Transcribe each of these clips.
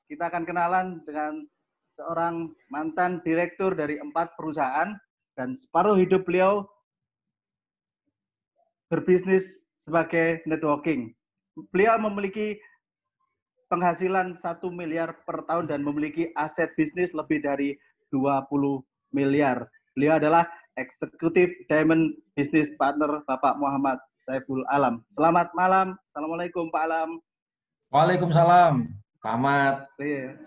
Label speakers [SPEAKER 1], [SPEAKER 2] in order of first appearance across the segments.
[SPEAKER 1] kita akan kenalan dengan seorang mantan direktur dari 4 perusahaan dan separuh hidup beliau berbisnis sebagai networking. Beliau memiliki penghasilan 1 miliar per tahun dan memiliki aset bisnis lebih dari 20 miliar. Beliau adalah Eksekutif Diamond Business Partner Bapak Muhammad Saiful Alam. Selamat malam. Assalamualaikum Pak Alam.
[SPEAKER 2] Waalaikumsalam, Pak Ahmad.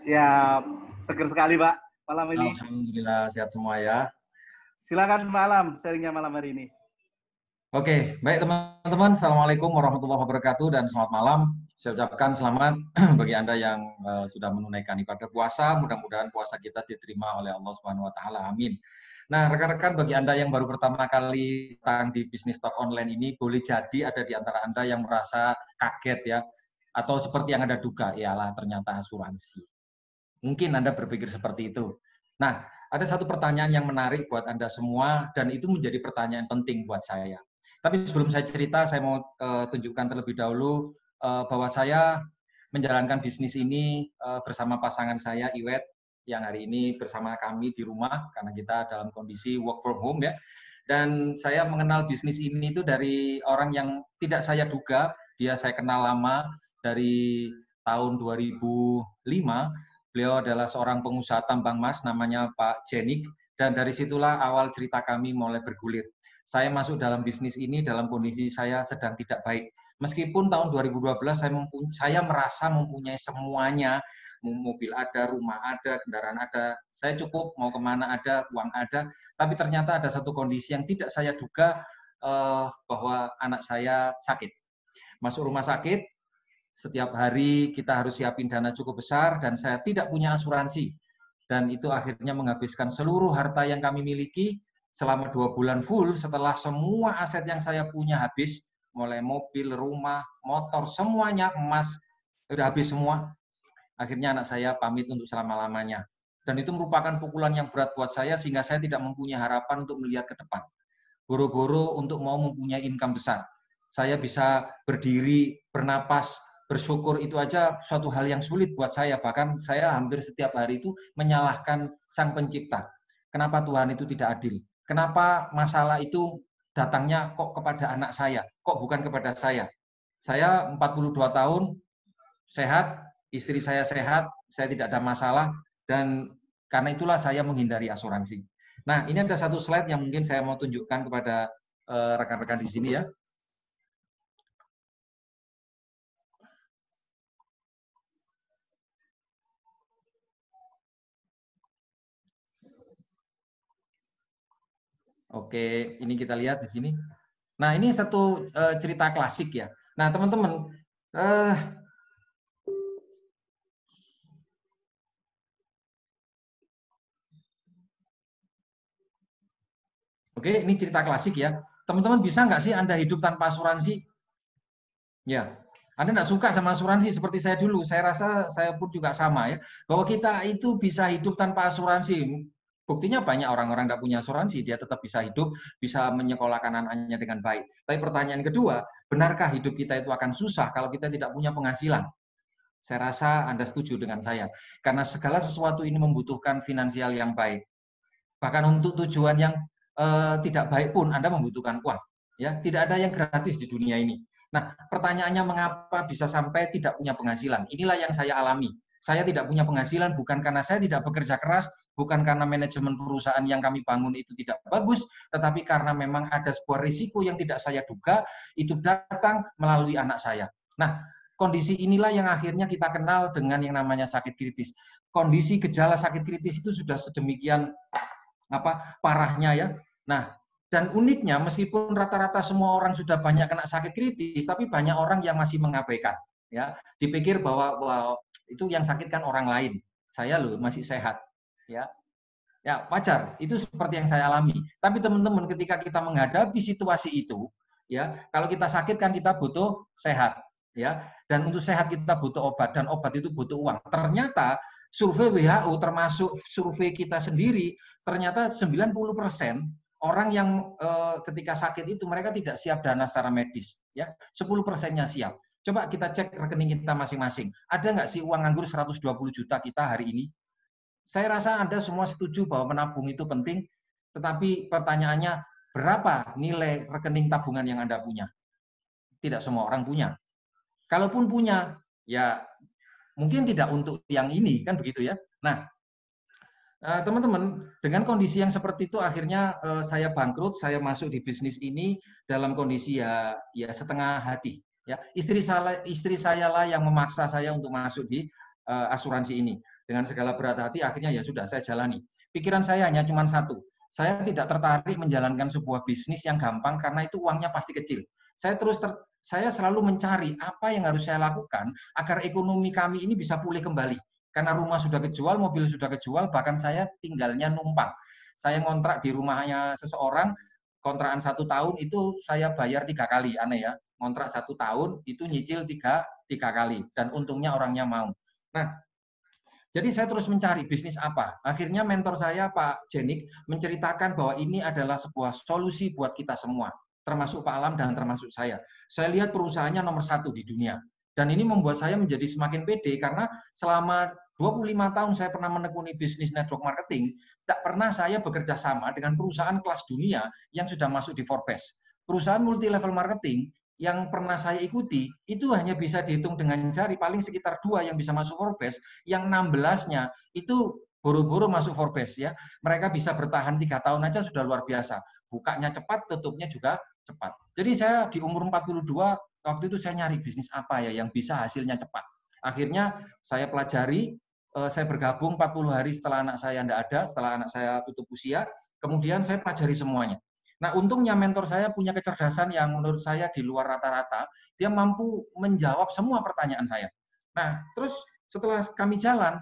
[SPEAKER 1] Siap. Seger sekali Pak malam ini.
[SPEAKER 2] Alhamdulillah sehat semua ya.
[SPEAKER 1] Silakan Pak Alam sharingnya malam hari ini.
[SPEAKER 2] Oke, baik teman-teman. Assalamualaikum warahmatullahi wabarakatuh dan selamat malam. Saya ucapkan selamat bagi Anda yang sudah menunaikan ibadah puasa. Mudah-mudahan puasa kita diterima oleh Allah Subhanahu wa taala. Amin. Nah, rekan-rekan bagi Anda yang baru pertama kali datang di Bisnis Talk Online ini, boleh jadi ada di antara Anda yang merasa kaget ya, atau seperti yang Anda duga, ialah ternyata asuransi. Mungkin Anda berpikir seperti itu. Nah, ada satu pertanyaan yang menarik buat Anda semua, dan itu menjadi pertanyaan penting buat saya. Tapi sebelum saya cerita, saya mau tunjukkan terlebih dahulu bahwa saya menjalankan bisnis ini bersama pasangan saya, Iwet, yang hari ini bersama kami di rumah, karena kita dalam kondisi work from home ya. Dan saya mengenal bisnis ini itu dari orang yang tidak saya duga, dia saya kenal lama, dari tahun 2005, beliau adalah seorang pengusaha tambang emas, namanya Pak Jenik, dan dari situlah awal cerita kami mulai bergulir. Saya masuk dalam bisnis ini dalam kondisi saya sedang tidak baik. Meskipun tahun 2012 saya merasa mempunyai semuanya, mobil ada, rumah ada, kendaraan ada, saya cukup mau kemana ada, uang ada, tapi ternyata ada satu kondisi yang tidak saya duga, bahwa anak saya sakit. Masuk rumah sakit, setiap hari kita harus siapin dana cukup besar dan saya tidak punya asuransi. Dan itu akhirnya menghabiskan seluruh harta yang kami miliki selama 2 bulan full setelah semua aset yang saya punya habis, mulai mobil, rumah, motor, semuanya, emas, udah habis semua. Akhirnya anak saya pamit untuk selama-lamanya. Dan itu merupakan pukulan yang berat buat saya sehingga saya tidak mempunyai harapan untuk melihat ke depan. Boro-boro untuk mau mempunyai income besar. Saya bisa berdiri, bernapas, bersyukur itu aja suatu hal yang sulit buat saya. Bahkan saya hampir setiap hari itu menyalahkan Sang Pencipta. Kenapa Tuhan itu tidak adil? Kenapa masalah itu datangnya kok kepada anak saya? Kok bukan kepada saya? Saya 42 tahun, sehat, istri saya sehat, saya tidak ada masalah, dan karena itulah saya menghindari asuransi. Nah, ini ada satu slide yang mungkin saya mau tunjukkan kepada rekan-rekan di sini ya. Oke, ini kita lihat di sini. Nah, ini satu cerita klasik ya. Nah, teman-teman, oke, ini cerita klasik ya. Teman-teman bisa nggak sih Anda hidup tanpa asuransi? Ya, Anda nggak suka sama asuransi seperti saya dulu. Saya rasa saya pun juga sama ya. Bahwa kita itu bisa hidup tanpa asuransi. Buktinya banyak orang-orang nggak punya asuransi, dia tetap bisa hidup, bisa menyekolahkan anaknya dengan baik. Tapi pertanyaan kedua, benarkah hidup kita itu akan susah kalau kita tidak punya penghasilan? Saya rasa Anda setuju dengan saya. Karena segala sesuatu ini membutuhkan finansial yang baik. Bahkan untuk tujuan yang tidak baik pun Anda membutuhkan uang. Ya, tidak ada yang gratis di dunia ini. Nah, pertanyaannya mengapa bisa sampai tidak punya penghasilan? Inilah yang saya alami. Saya tidak punya penghasilan bukan karena saya tidak bekerja keras, bukan karena manajemen perusahaan yang kami bangun itu tidak bagus, tetapi karena memang ada sebuah risiko yang tidak saya duga, itu datang melalui anak saya. Nah, kondisi inilah yang akhirnya kita kenal dengan yang namanya sakit kritis. Kondisi gejala sakit kritis itu sudah sedemikian parahnya ya. Nah, dan uniknya meskipun rata-rata semua orang sudah banyak kena sakit kritis, tapi banyak orang yang masih mengabaikan. Ya, dipikir bahwa itu yang sakit kan orang lain. Saya loh masih sehat. Ya, ya wajar. Itu seperti yang saya alami. Tapi teman-teman, ketika kita menghadapi situasi itu, ya, kalau kita sakit kan kita butuh sehat. Ya, dan untuk sehat kita butuh obat dan obat itu butuh uang. Ternyata survei WHO termasuk survei kita sendiri, ternyata 90% orang yang ketika sakit itu mereka tidak siap dana secara medis, ya. 10%-nya siap. Coba kita cek rekening kita masing-masing. Ada nggak sih uang nganggur 120 juta kita hari ini? Saya rasa Anda semua setuju bahwa menabung itu penting, tetapi pertanyaannya, berapa nilai rekening tabungan yang Anda punya? Tidak semua orang punya. Kalaupun punya, ya mungkin tidak untuk yang ini, kan begitu ya. Nah, teman-teman, dengan kondisi yang seperti itu akhirnya saya bangkrut, saya masuk di bisnis ini dalam kondisi ya setengah hati. Ya, istri saya lah yang memaksa saya untuk masuk di asuransi ini. Dengan segala berat hati, akhirnya ya sudah saya jalani. Pikiran saya hanya cuma satu, saya tidak tertarik menjalankan sebuah bisnis yang gampang karena itu uangnya pasti kecil. Saya selalu mencari apa yang harus saya lakukan agar ekonomi kami ini bisa pulih kembali. Karena rumah sudah kejual, mobil sudah kejual, bahkan saya tinggalnya numpang. Saya ngontrak di rumahnya seseorang, kontrakan 1 tahun itu saya bayar 3 kali, aneh ya. Ngontrak 1 tahun itu nyicil 3 kali, dan untungnya orangnya mau. Nah, jadi saya terus mencari bisnis apa. Akhirnya mentor saya, Pak Jenik, menceritakan bahwa ini adalah sebuah solusi buat kita semua, termasuk Pak Alam dan termasuk saya. Saya lihat perusahaannya nomor 1 di dunia. Dan ini membuat saya menjadi semakin pede karena selama 25 tahun saya pernah menekuni bisnis network marketing, tak pernah saya bekerja sama dengan perusahaan kelas dunia yang sudah masuk di Forbes. Perusahaan multi level marketing yang pernah saya ikuti, itu hanya bisa dihitung dengan jari, paling sekitar 2 yang bisa masuk Forbes, yang 16-nya itu boro-boro masuk Forbes ya. Mereka bisa bertahan 3 tahun aja sudah luar biasa. Bukanya cepat, tutupnya juga cepat. Jadi saya di umur 42, waktu itu saya nyari bisnis apa ya yang bisa hasilnya cepat. Akhirnya saya pelajari, saya bergabung 40 hari setelah anak saya tidak ada, setelah anak saya tutup usia, kemudian saya pelajari semuanya. Nah, untungnya mentor saya punya kecerdasan yang menurut saya di luar rata-rata, dia mampu menjawab semua pertanyaan saya. Nah, terus setelah kami jalan,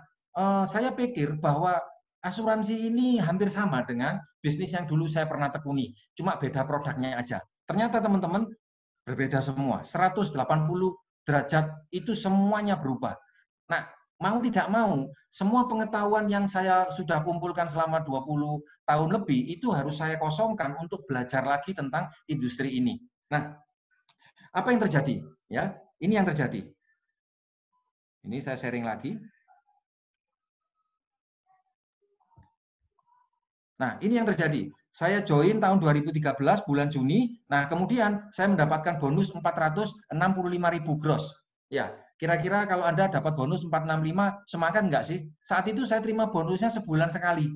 [SPEAKER 2] saya pikir bahwa asuransi ini hampir sama dengan bisnis yang dulu saya pernah tekuni, cuma beda produknya aja. Ternyata teman-teman berbeda semua, 180 derajat itu semuanya berubah. Nah, mau tidak mau, semua pengetahuan yang saya sudah kumpulkan selama 20 tahun lebih, itu harus saya kosongkan untuk belajar lagi tentang industri ini. Nah, apa yang terjadi? Ya, ini yang terjadi. Ini saya sharing lagi. Nah, ini yang terjadi. Saya join tahun 2013 bulan Juni. Nah, kemudian saya mendapatkan bonus 465.000 gross. Ya, kira-kira kalau Anda dapat bonus 465, semangat nggak sih? Saat itu saya terima bonusnya sebulan sekali.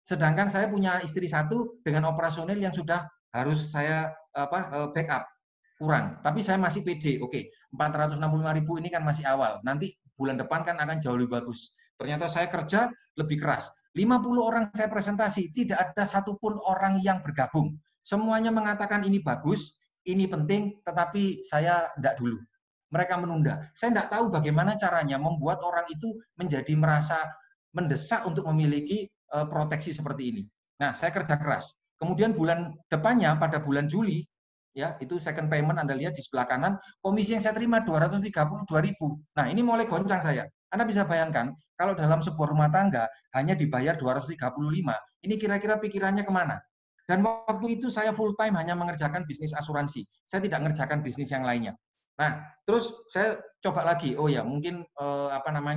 [SPEAKER 2] Sedangkan saya punya istri 1 dengan operasional yang sudah harus saya backup. Kurang. Tapi saya masih pede. Oke, 465.000 ini kan masih awal. Nanti bulan depan kan akan jauh lebih bagus. Ternyata saya kerja lebih keras. 50 orang saya presentasi, tidak ada satupun orang yang bergabung. Semuanya mengatakan ini bagus, ini penting, tetapi saya tidak dulu. Mereka menunda. Saya tidak tahu bagaimana caranya membuat orang itu menjadi merasa mendesak untuk memiliki proteksi seperti ini. Nah, saya kerja keras. Kemudian bulan depannya, pada bulan Juli, ya itu second payment Anda lihat di sebelah kanan, komisi yang saya terima 232.000. Nah, ini mulai goncang saya. Anda bisa bayangkan, kalau dalam sebuah rumah tangga hanya dibayar 235, ini kira-kira pikirannya kemana? Dan waktu itu saya full time hanya mengerjakan bisnis asuransi. Saya tidak mengerjakan bisnis yang lainnya. Nah, terus saya coba lagi, oh ya mungkin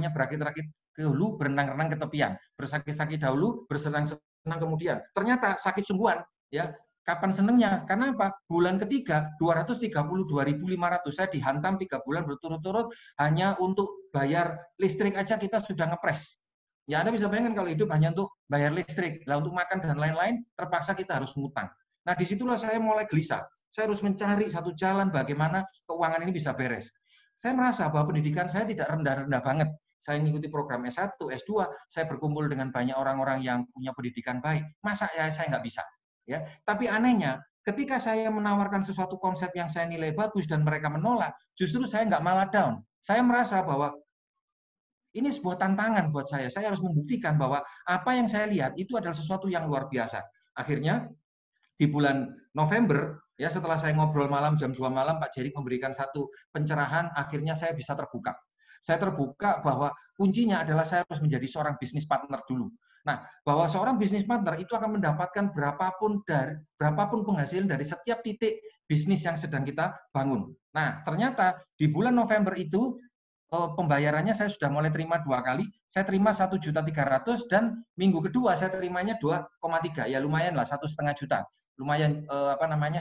[SPEAKER 2] berakit-rakit dahulu, berenang-renang ke tepian, bersakit-sakit dahulu, bersenang-senang kemudian. Ternyata sakit sungguhan, ya. Kapan senengnya? Karena apa? Bulan ketiga 232.500 saya dihantam 3 bulan berturut-turut hanya untuk bayar listrik aja kita sudah ngepres. Ya Anda bisa bayangkan kalau hidup hanya untuk bayar listrik, lah untuk makan dan lain-lain terpaksa kita harus ngutang. Nah disitulah saya mulai gelisah. Saya harus mencari satu jalan bagaimana keuangan ini bisa beres. Saya merasa bahwa pendidikan saya tidak rendah-rendah banget. Saya mengikuti program S1, S2, saya berkumpul dengan banyak orang-orang yang punya pendidikan baik. Masa ya saya nggak bisa? Ya, tapi anehnya, ketika saya menawarkan sesuatu konsep yang saya nilai bagus dan mereka menolak, justru saya nggak malah down. Saya merasa bahwa ini sebuah tantangan buat saya. Saya harus membuktikan bahwa apa yang saya lihat itu adalah sesuatu yang luar biasa. Akhirnya di bulan November, ya setelah saya ngobrol malam jam 2 malam, Pak Jerik memberikan satu pencerahan, akhirnya saya bisa terbuka. Saya terbuka bahwa kuncinya adalah saya harus menjadi seorang bisnis partner dulu. Nah, bahwa seorang bisnis partner itu akan mendapatkan berapapun penghasilan dari setiap titik bisnis yang sedang kita bangun. Nah, ternyata di bulan November itu pembayarannya saya sudah mulai terima 2 kali. Saya terima 1.300.000 dan minggu kedua saya terimanya 2,3. Ya lumayan lah, 1,5 juta. Lumayan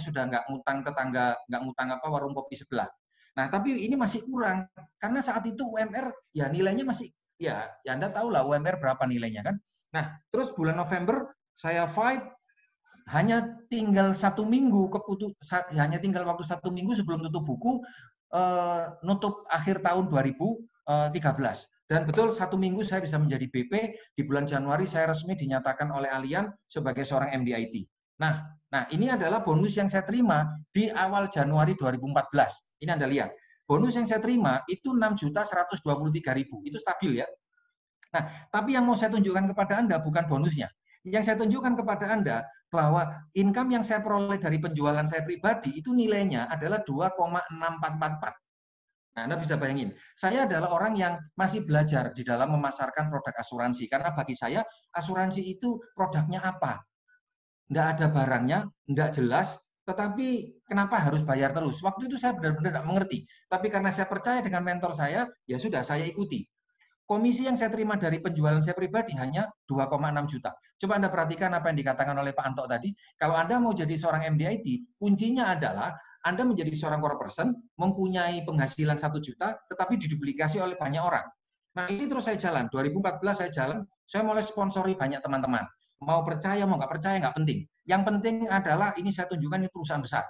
[SPEAKER 2] sudah nggak ngutang tetangga, nggak ngutang warung kopi sebelah. Nah, tapi ini masih kurang karena saat itu UMR ya nilainya masih ya Anda tahu lah UMR berapa nilainya kan. Nah, terus bulan November saya fight hanya tinggal 1 minggu hanya tinggal waktu 1 minggu sebelum tutup buku nutup akhir tahun 2013 dan betul 1 minggu saya bisa menjadi BP. Di bulan Januari saya resmi dinyatakan oleh Allianz sebagai seorang MD-IT. Nah, ini adalah bonus yang saya terima di awal Januari 2014. Ini Anda lihat. Bonus yang saya terima itu 6.123.000. Itu stabil ya. Nah, tapi yang mau saya tunjukkan kepada Anda bukan bonusnya. Yang saya tunjukkan kepada Anda bahwa income yang saya peroleh dari penjualan saya pribadi itu nilainya adalah 2,6444. Nah, Anda bisa bayangin, saya adalah orang yang masih belajar di dalam memasarkan produk asuransi. Karena bagi saya, asuransi itu produknya apa? Nggak ada barangnya, nggak jelas, tetapi kenapa harus bayar terus? Waktu itu saya benar-benar nggak mengerti. Tapi karena saya percaya dengan mentor saya, ya sudah saya ikuti. Komisi yang saya terima dari penjualan saya pribadi hanya 2,6 juta. Coba Anda perhatikan apa yang dikatakan oleh Pak Anto tadi. Kalau Anda mau jadi seorang MD-IT, kuncinya adalah Anda menjadi seorang core person, mempunyai penghasilan 1 juta, tetapi diduplikasi oleh banyak orang. Nah, ini terus saya jalan. 2014 saya jalan, saya mulai sponsori banyak teman-teman. Mau percaya, mau nggak percaya, nggak penting. Yang penting adalah ini saya tunjukkan ini perusahaan besar.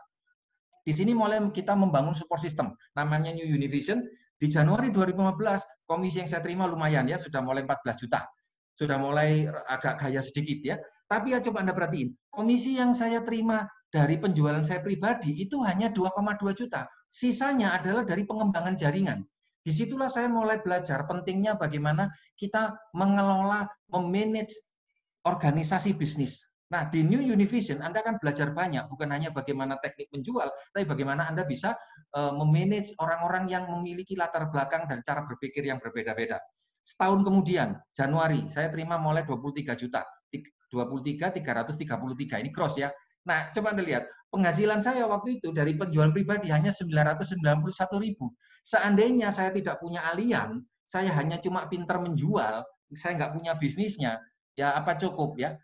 [SPEAKER 2] Di sini mulai kita membangun support system, namanya New Univision. Di Januari 2015, komisi yang saya terima lumayan ya, sudah mulai 14 juta. Sudah mulai agak kaya sedikit ya. Tapi ya coba Anda perhatiin, komisi yang saya terima dari penjualan saya pribadi itu hanya 2,2 juta. Sisanya adalah dari pengembangan jaringan. Disitulah saya mulai belajar pentingnya bagaimana kita mengelola, memanage organisasi bisnis. Nah, di New Univision Anda akan belajar banyak, bukan hanya bagaimana teknik menjual, tapi bagaimana Anda bisa memanage orang-orang yang memiliki latar belakang dan cara berpikir yang berbeda-beda. Setahun kemudian, Januari, saya terima mulai 23 juta. 23.333, ini gross ya. Nah, coba Anda lihat, penghasilan saya waktu itu dari penjualan pribadi hanya 991.000. Seandainya saya tidak punya Allianz, saya hanya cuma pintar menjual, saya nggak punya bisnisnya, ya apa cukup ya,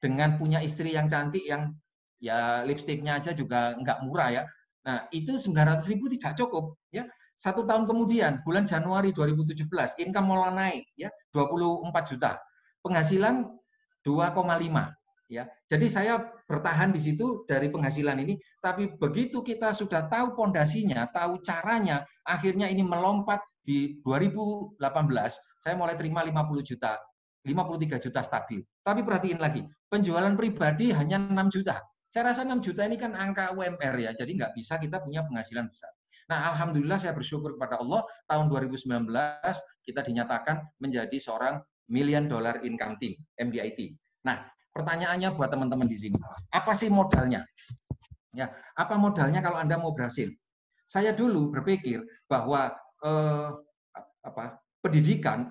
[SPEAKER 2] dengan punya istri yang cantik yang ya lipstiknya aja juga nggak murah ya. Nah, itu 900.000 tidak cukup ya. 1 tahun kemudian, bulan Januari 2017, income mulai naik ya, 24 juta. Penghasilan 2,5 ya. Jadi saya bertahan di situ dari penghasilan ini, tapi begitu kita sudah tahu pondasinya, tahu caranya, akhirnya ini melompat di 2018, saya mulai terima 50 juta. 53 juta stabil. Tapi perhatiin lagi, penjualan pribadi hanya 6 juta. Saya rasa 6 juta ini kan angka UMR ya, jadi nggak bisa kita punya penghasilan besar. Nah, alhamdulillah saya bersyukur kepada Allah, tahun 2019 kita dinyatakan menjadi seorang $1 million income team, MD-IT. Nah, pertanyaannya buat teman-teman di sini, apa sih modalnya? Ya, apa modalnya kalau Anda mau berhasil? Saya dulu berpikir bahwa pendidikan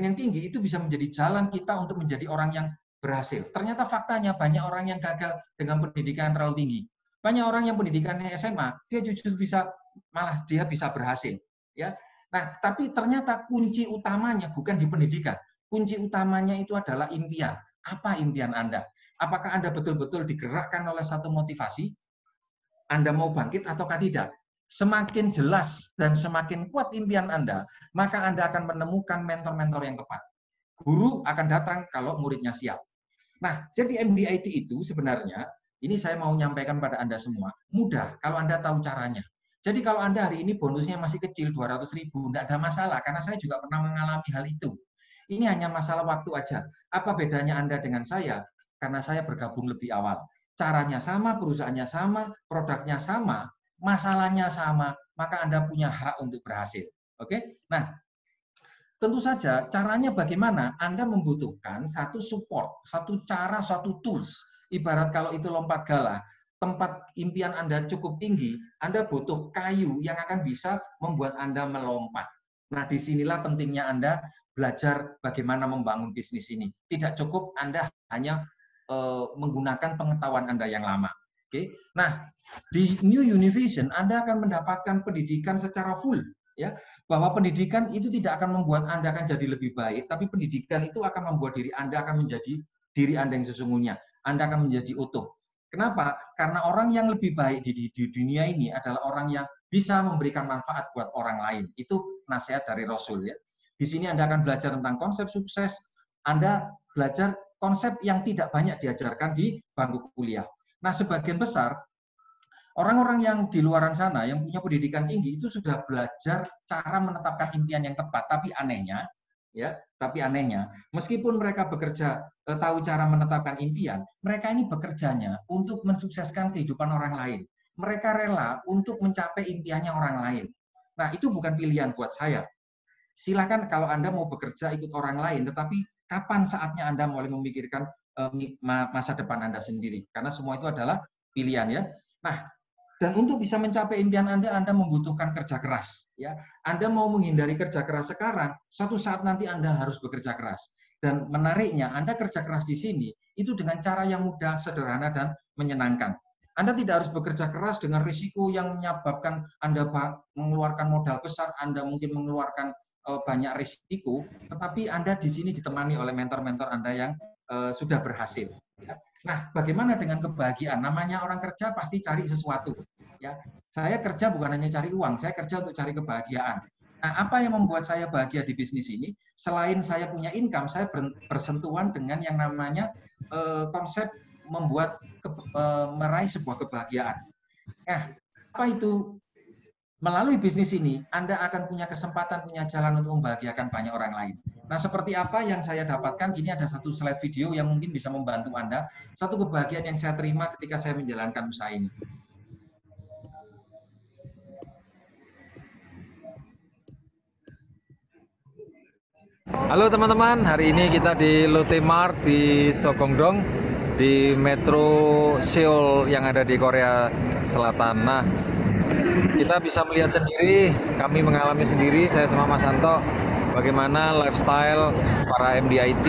[SPEAKER 2] yang tinggi itu bisa menjadi jalan kita untuk menjadi orang yang berhasil. Ternyata faktanya banyak orang yang gagal dengan pendidikan yang terlalu tinggi. Banyak orang yang pendidikannya SMA, dia justru bisa berhasil, ya. Nah, tapi ternyata kunci utamanya bukan di pendidikan. Kunci utamanya itu adalah impian. Apa impian Anda? Apakah Anda betul-betul digerakkan oleh satu motivasi? Anda mau bangkit ataukah tidak? Semakin jelas dan semakin kuat impian Anda, maka Anda akan menemukan mentor-mentor yang tepat. Guru akan datang kalau muridnya siap. Nah, jadi MD-IT itu sebenarnya, ini saya mau menyampaikan pada Anda semua, mudah kalau Anda tahu caranya. Jadi kalau Anda hari ini bonusnya masih kecil, 200.000, tidak ada masalah, karena saya juga pernah mengalami hal itu. Ini hanya masalah waktu aja. Apa bedanya Anda dengan saya? Karena saya bergabung lebih awal. Caranya sama, perusahaannya sama, produknya sama, masalahnya sama, maka Anda punya hak untuk berhasil. Oke? Nah, tentu saja caranya bagaimana? Anda membutuhkan satu support, satu cara, satu tools. Ibarat kalau itu lompat galah, tempat impian Anda cukup tinggi, Anda butuh kayu yang akan bisa membuat Anda melompat. Nah, disinilah pentingnya Anda belajar bagaimana membangun bisnis ini. Tidak cukup Anda hanya menggunakan pengetahuan Anda yang lama. Oke. Nah, di New Univision Anda akan mendapatkan pendidikan secara full, ya. Bahwa pendidikan itu tidak akan membuat Anda akan jadi lebih baik, tapi pendidikan itu akan membuat diri Anda akan menjadi diri Anda yang sesungguhnya. Anda akan menjadi utuh. Kenapa? Karena orang yang lebih baik di dunia ini adalah orang yang bisa memberikan manfaat buat orang lain. Itu nasihat dari Rasul, ya. Di sini Anda akan belajar tentang konsep sukses. Anda belajar konsep yang tidak banyak diajarkan di bangku kuliah. Nah, sebagian besar orang-orang yang di luaran sana yang punya pendidikan tinggi itu sudah belajar cara menetapkan impian yang tepat, tapi anehnya, meskipun mereka bekerja tahu cara menetapkan impian, mereka ini bekerjanya untuk mensukseskan kehidupan orang lain. Mereka rela untuk mencapai impiannya orang lain. Nah, itu bukan pilihan buat saya. Silakan kalau Anda mau bekerja ikut orang lain, tetapi kapan saatnya Anda mulai memikirkan masa depan Anda sendiri? Karena semua itu adalah pilihan, ya. Nah, dan untuk bisa mencapai impian Anda membutuhkan kerja keras, ya. Anda mau menghindari kerja keras sekarang, suatu saat nanti Anda harus bekerja keras. Dan menariknya, Anda kerja keras di sini itu dengan cara yang mudah, sederhana, dan menyenangkan. Anda tidak harus bekerja keras dengan risiko yang menyebabkan Anda mengeluarkan modal besar, Anda mungkin mengeluarkan banyak risiko, tetapi Anda di sini ditemani oleh mentor-mentor Anda yang sudah berhasil. Ya. Nah, bagaimana dengan kebahagiaan? Namanya orang kerja pasti cari sesuatu. Ya, saya kerja bukan hanya cari uang, saya kerja untuk cari kebahagiaan. Nah, apa yang membuat saya bahagia di bisnis ini? Selain saya punya income, saya bersentuhan dengan yang namanya konsep membuat meraih sebuah kebahagiaan. Nah, apa itu? Melalui bisnis ini, Anda akan punya kesempatan, punya jalan untuk membahagiakan banyak orang lain. Nah, seperti apa yang saya dapatkan, ini ada satu slide video yang mungkin bisa membantu Anda. Satu kebahagiaan yang saya terima ketika saya menjalankan usaha ini.
[SPEAKER 3] Halo teman-teman, hari ini kita di Lotte Mart di Sogongdong, di Metro Seoul yang ada di Korea Selatan. Nah, kita bisa melihat sendiri, kami mengalami sendiri, saya sama Mas Santo, bagaimana lifestyle para MDIT,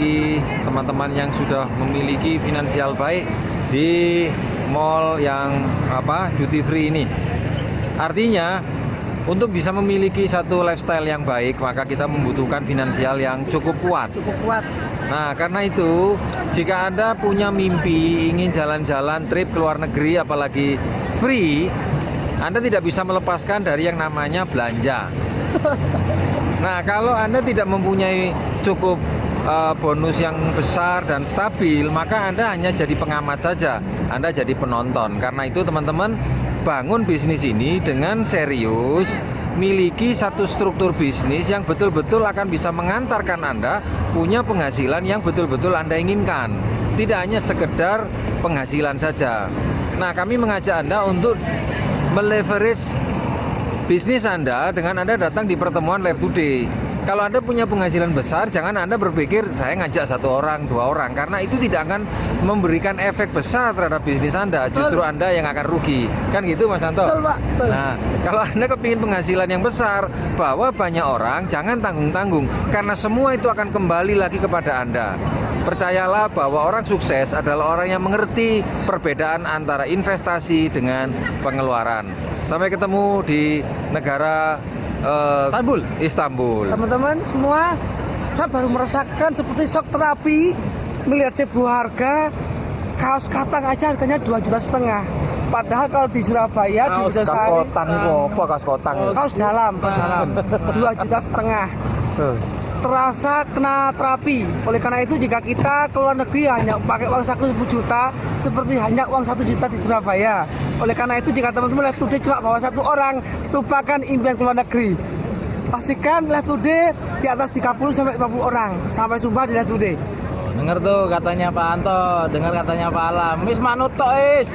[SPEAKER 3] teman-teman yang sudah memiliki finansial baik di mall yang duty free ini. Artinya, untuk bisa memiliki satu lifestyle yang baik, maka kita membutuhkan finansial yang cukup kuat. Nah, karena itu, jika Anda punya mimpi ingin jalan-jalan trip ke luar negeri, apalagi free, Anda tidak bisa melepaskan dari yang namanya belanja. Nah, kalau Anda tidak mempunyai cukup bonus yang besar dan stabil, maka Anda hanya jadi pengamat saja. Anda jadi penonton. Karena itu, teman-teman, bangun bisnis ini dengan serius, miliki satu struktur bisnis yang betul-betul akan bisa mengantarkan Anda punya penghasilan yang betul-betul Anda inginkan. Tidak hanya sekedar penghasilan saja. Nah, kami mengajak Anda untuk meleverage bisnis Anda dengan Anda datang di pertemuan Live Today. Kalau Anda punya penghasilan besar, jangan Anda berpikir saya ngajak 1 orang, 2 orang, karena itu tidak akan memberikan efek besar terhadap bisnis Anda. Justru Anda yang akan rugi. Kan gitu, Mas Santo?
[SPEAKER 4] Betul, Pak. Betul.
[SPEAKER 3] Nah, kalau Anda kepingin penghasilan yang besar, bawa banyak orang, jangan tanggung-tanggung, karena semua itu akan kembali lagi kepada Anda. Percayalah bahwa orang sukses adalah orang yang mengerti perbedaan antara investasi dengan pengeluaran. Sampai ketemu di negara Istanbul.
[SPEAKER 4] Teman-teman semua, saya baru merasakan seperti shock terapi melihat sebuah harga kaos katang aja harganya 2,5 juta. Padahal kalau di Surabaya di Widosari kaos dalam 2,5 juta. Terasa kena terapi. Oleh karena itu, jika kita keluar negeri hanya pakai uang 1 juta, seperti hanya uang 1 juta di Surabaya. Oleh karena itu, jika teman-teman Live Today cuma bawa 1 orang, lupakan impian keluar negeri. Pastikan Live Today di atas 30-50 orang sampai sumpah di Live Today.
[SPEAKER 5] Dengar tuh katanya Pak Anto, dengar katanya Pak Alam. Wis manut tok wis.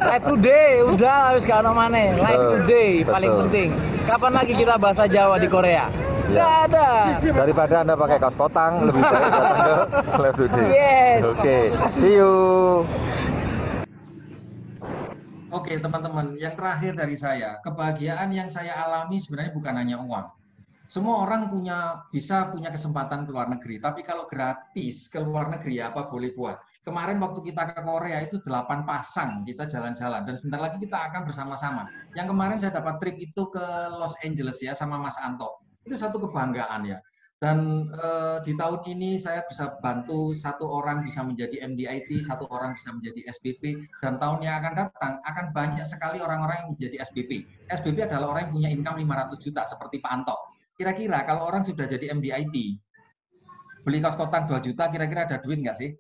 [SPEAKER 5] Live Today, udah wis gak ono maneh. Live Today paling penting. Kapan lagi kita bahasa Jawa di Korea? Nggak ada.
[SPEAKER 3] Daripada Anda pakai kaos kotang, lebih baik datang ke Live Today.
[SPEAKER 5] Yes.
[SPEAKER 3] Oke, see you.
[SPEAKER 2] Oke, teman-teman, yang terakhir dari saya, kebahagiaan yang saya alami sebenarnya bukan hanya uang. Semua orang bisa punya kesempatan ke luar negeri, tapi kalau gratis ke luar negeri apa boleh buat. Kemarin waktu kita ke Korea itu 8 pasang kita jalan-jalan dan sebentar lagi kita akan bersama-sama. Yang kemarin saya dapat trip itu ke Los Angeles ya sama Mas Anto. Itu satu kebanggaan ya. Dan di tahun ini saya bisa bantu satu orang bisa menjadi MDIT, satu orang bisa menjadi SBP, dan tahun yang akan datang akan banyak sekali orang-orang yang menjadi SBP. SBP adalah orang yang punya income 500 juta seperti Pak Anto. Kira-kira kalau orang sudah jadi MDIT, beli kaos kotak 2 juta, kira-kira ada duit nggak sih?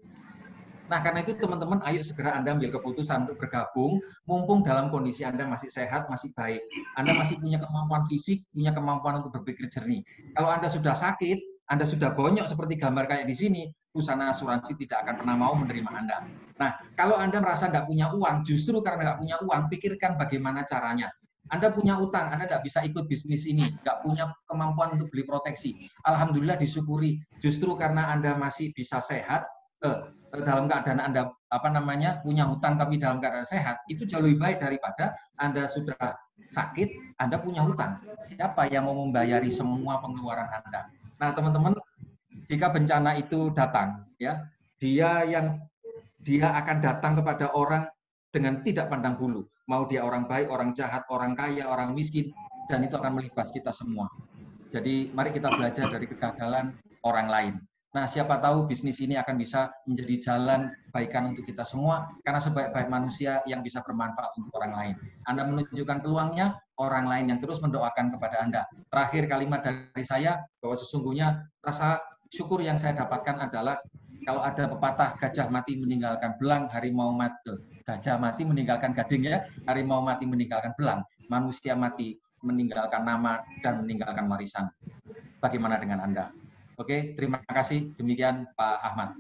[SPEAKER 2] Nah, karena itu teman-teman, ayo segera Anda ambil keputusan untuk bergabung, mumpung dalam kondisi Anda masih sehat, masih baik. Anda masih punya kemampuan fisik, punya kemampuan untuk berpikir jernih. Kalau Anda sudah sakit, Anda sudah bonyok seperti gambar kayak di sini, perusahaan asuransi tidak akan pernah mau menerima Anda. Nah, kalau Anda merasa nggak punya uang, justru karena nggak punya uang, pikirkan bagaimana caranya. Anda punya utang, Anda tidak bisa ikut bisnis ini, nggak punya kemampuan untuk beli proteksi. Alhamdulillah disyukuri, justru karena Anda masih bisa sehat, dalam keadaan Anda punya hutang tapi dalam keadaan sehat, itu jauh lebih baik daripada Anda sudah sakit, Anda punya hutang. Siapa yang mau membayari semua pengeluaran Anda? Nah, teman-teman, jika bencana itu datang, ya, dia akan datang kepada orang dengan tidak pandang bulu. Mau dia orang baik, orang jahat, orang kaya, orang miskin, dan itu akan melibas kita semua. Jadi mari kita belajar dari kegagalan orang lain. Nah, siapa tahu bisnis ini akan bisa menjadi jalan kebaikan untuk kita semua, karena sebaik-baik manusia yang bisa bermanfaat untuk orang lain. Anda menunjukkan peluangnya, orang lain yang terus mendoakan kepada Anda. Terakhir kalimat dari saya, bahwa sesungguhnya rasa syukur yang saya dapatkan adalah kalau ada pepatah gajah mati meninggalkan belang, harimau mati, gajah mati meninggalkan gading ya, harimau mati meninggalkan belang, manusia mati meninggalkan nama dan meninggalkan warisan. Bagaimana dengan Anda? Oke, terima kasih. Demikian Pak Ahmad.